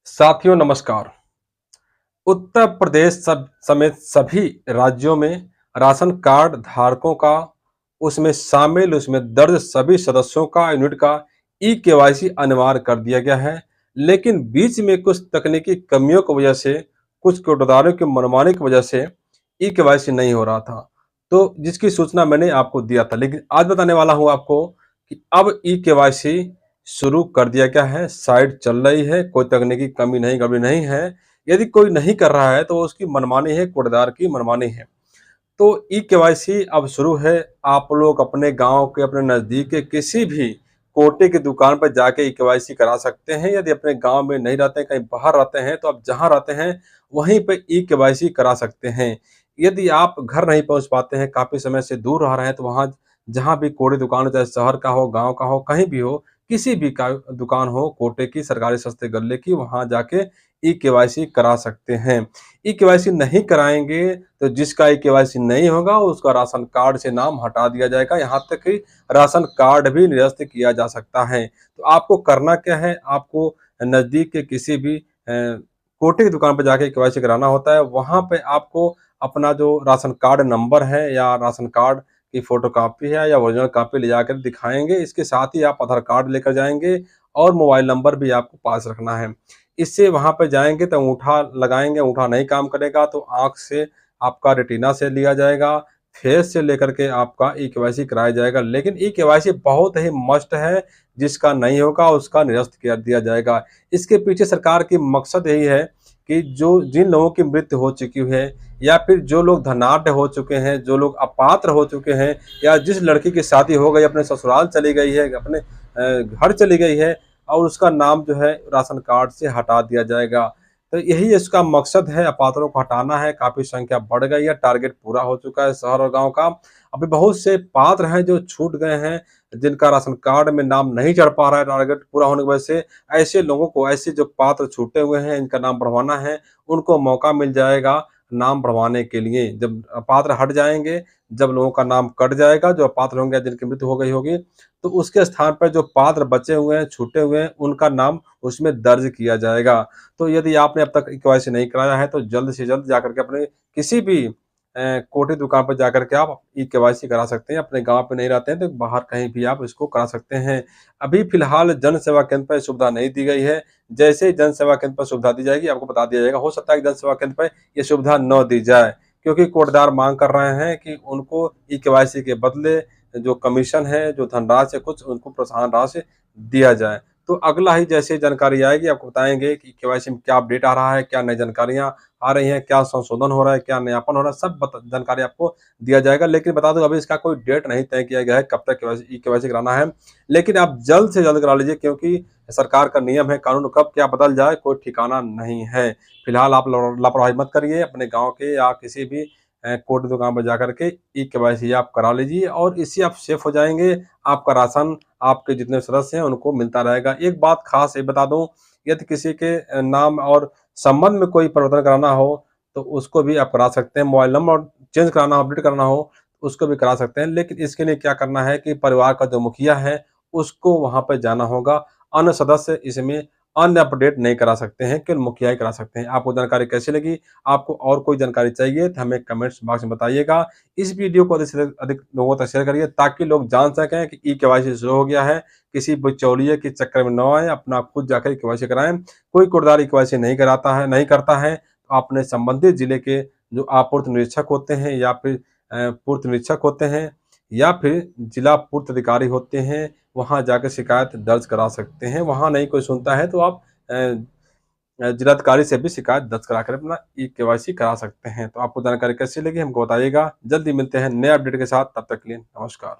साथियों नमस्कार। उत्तर प्रदेश समेत सभी राज्यों में राशन कार्ड धारकों का उसमें दर्ज सभी सदस्यों का यूनिट का ई केवाईसी अनिवार्य कर दिया गया है। लेकिन बीच में कुछ तकनीकी कमियों की वजह से, कुछ कोटदारों की मनमानी की वजह से ई केवाईसी नहीं हो रहा था। तो जिसकी सूचना मैंने आपको दिया था, लेकिन आज बताने वाला हूं आपको कि अब ई केवाईसी शुरू कर दिया गया है, साइट चल रही है, कोई तकनीकी कमी नहीं, गड़बड़ी नहीं है। यदि कोई नहीं कर रहा है तो उसकी मनमानी है, कोटदार की मनमानी है। तो ई केवाईसी अब शुरू है। आप लोग अपने गांव के, अपने नज़दीक के किसी भी कोटे की दुकान पर जाके ई केवाईसी करा सकते हैं। यदि अपने गांव में नहीं रहते हैं, कहीं बाहर रहते हैं, तो आप जहां रहते हैं वहीं पे ई केवाईसी करा सकते हैं। यदि आप घर नहीं पहुंच पाते हैं, काफ़ी समय से दूर रह रहे हैं, तो वहां जहां भी कोटे दुकान हो, चाहे शहर का हो, गाँव का हो, कहीं भी हो, किसी भी का दुकान हो कोटे की, सरकारी सस्ते गल्ले की, वहां जाके ई केवाईसी करा सकते हैं। ई केवाईसी नहीं कराएंगे तो जिसका ई केवाईसी नहीं होगा उसका राशन कार्ड से नाम हटा दिया जाएगा। यहाँ तक कि राशन कार्ड भी निरस्त किया जा सकता है। तो आपको करना क्या है, आपको नज़दीक के किसी भी कोटे की दुकान पर जाके केवाईसी कराना होता है। वहाँ पे आपको अपना जो राशन कार्ड नंबर है या राशन कार्ड की फ़ोटोकॉपी है या ओरिजिनल कॉपी ले जाकर दिखाएँगे। इसके साथ ही आप आधार कार्ड लेकर जाएँगे और मोबाइल नंबर भी आपको पास रखना है। इससे वहाँ पे जाएँगे तो अंगूठा लगाएँगे, अंगूठा नहीं काम करेगा तो आँख से आपका रेटिना से लिया जाएगा, फेस से लेकर के आपका ई केवाईसी कराया जाएगा। लेकिन ई केवाईसी बहुत ही मस्ट है, जिसका नहीं होगा उसका निरस्त कर दिया जाएगा। इसके पीछे सरकार की मकसद यही है कि जिन लोगों की मृत्यु हो चुकी है या फिर जो लोग धनाढ्य हो चुके हैं, जो लोग अपात्र हो चुके हैं या जिस लड़की की शादी हो गई, अपने ससुराल चली गई है, अपने घर चली गई है और उसका नाम जो है राशन कार्ड से हटा दिया जाएगा। तो यही इसका मकसद है, अपात्रों को हटाना है। काफ़ी संख्या बढ़ गई है, टारगेट पूरा हो चुका है शहर और गाँव का। अभी बहुत से पात्र हैं जो छूट गए हैं, जिनका राशन कार्ड में नाम नहीं चढ़ पा रहा है टारगेट पूरा होने की वजह से। ऐसे लोगों को, ऐसे जो पात्र छूटे हुए हैं, इनका नाम बढ़वाना है, उनको मौका मिल जाएगा नाम बढ़वाने के लिए। जब अपात्र हट जाएँगे, जब लोगों का नाम कट जाएगा, जो अपात्र होंगे, जिनकी मृत्यु हो गई होगी, तो उसके स्थान पर जो पात्र बचे हुए हैं, छूटे हुए हैं, उनका नाम उसमें दर्ज किया जाएगा। तो यदि आपने अब तक केवाईसी नहीं कराया है तो जल्द से जल्द जाकर के अपने किसी भी कोटी दुकान पर जाकर के आप ई केवाईसी करा सकते हैं। अपने गाँव पे नहीं रहते हैं तो बाहर कहीं भी आप इसको करा सकते हैं। अभी फ़िलहाल जन सेवा केंद्र पर सुविधा नहीं दी गई है। जैसे ही जन सेवा केंद्र पर सुविधा दी जाएगी आपको बता दिया जाएगा। हो सकता है कि जन सेवा केंद्र पे ये सुविधा न दी जाए, क्योंकि कोटदार माँग कर रहे हैं कि उनको ई केवाईसी के बदले जो कमीशन है, जो धनराशि है, कुछ उनको प्रोत्साहन राशि दिया जाए। तो अगला ही जैसे जानकारी आएगी आपको बताएँगे कि केवाईसी में क्या अपडेट आ रहा है, क्या नई जानकारियाँ आ रही हैं, क्या संशोधन हो रहा है, क्या नयापन हो रहा है, सब जानकारी आपको दिया जाएगा। लेकिन बता दूँ अभी इसका कोई डेट नहीं तय किया गया है, कब तक केवाईसी ई केवाईसी कराना है। लेकिन आप जल्द से जल्द करा लीजिए, क्योंकि सरकार का नियम है, कानून कब क्या बदल जाए कोई ठिकाना नहीं है। फिलहाल आप लापरवाही मत करिए, अपने गाँव के या किसी भी कोर्ट दुकान पर जाकर के ई केवाईसी आप करा लीजिए और इससे आप सेफ हो जाएँगे। आपका राशन आपके जितने सदस्य हैं उनको मिलता रहेगा। एक बात खास ये बता दूँ, यदि किसी के नाम और संबंध में कोई परिवर्तन कराना हो, तो उसको भी आप करा सकते हैं। मोबाइल नंबर चेंज कराना हो, अपडेट कराना हो, उसको भी करा सकते हैं। लेकिन इसके लिए क्या करना है कि परिवार का जो मुखिया है, उसको वहाँ पे जाना होगा। अन्य सदस्य इसमें अन्य अपडेट नहीं करा सकते हैं, केवल मुखिया ही करा सकते हैं। आपको जानकारी कैसी लगी? आपको और कोई जानकारी चाहिए तो हमें कमेंट्स बॉक्स में बताइएगा। इस वीडियो को अधिक से अधिक लोगों तक शेयर करिए ताकि लोग जान सकें कि ई केवाईसी शुरू हो गया है। किसी बिचौलिए के चक्कर में न आएँ, अपना खुद जाकर केवाईसी कराएँ। कोई कोटदार ई केवाईसी नहीं करता है, तो अपने संबंधित जिले के जो आपूर्ति निरीक्षक होते हैं या फिर पूर्त निरीक्षक होते हैं या फिर जिला पूर्त अधिकारी होते हैं, वहाँ जाकर शिकायत दर्ज करा सकते हैं। वहाँ नहीं कोई सुनता है तो आप जिलाधिकारी से भी शिकायत दर्ज करा कर अपना ई केवाईसी करा सकते हैं। तो आपको जानकारी कैसी लगी हमको बताइएगा। जल्दी मिलते हैं नए अपडेट के साथ, तब तक के लिए नमस्कार।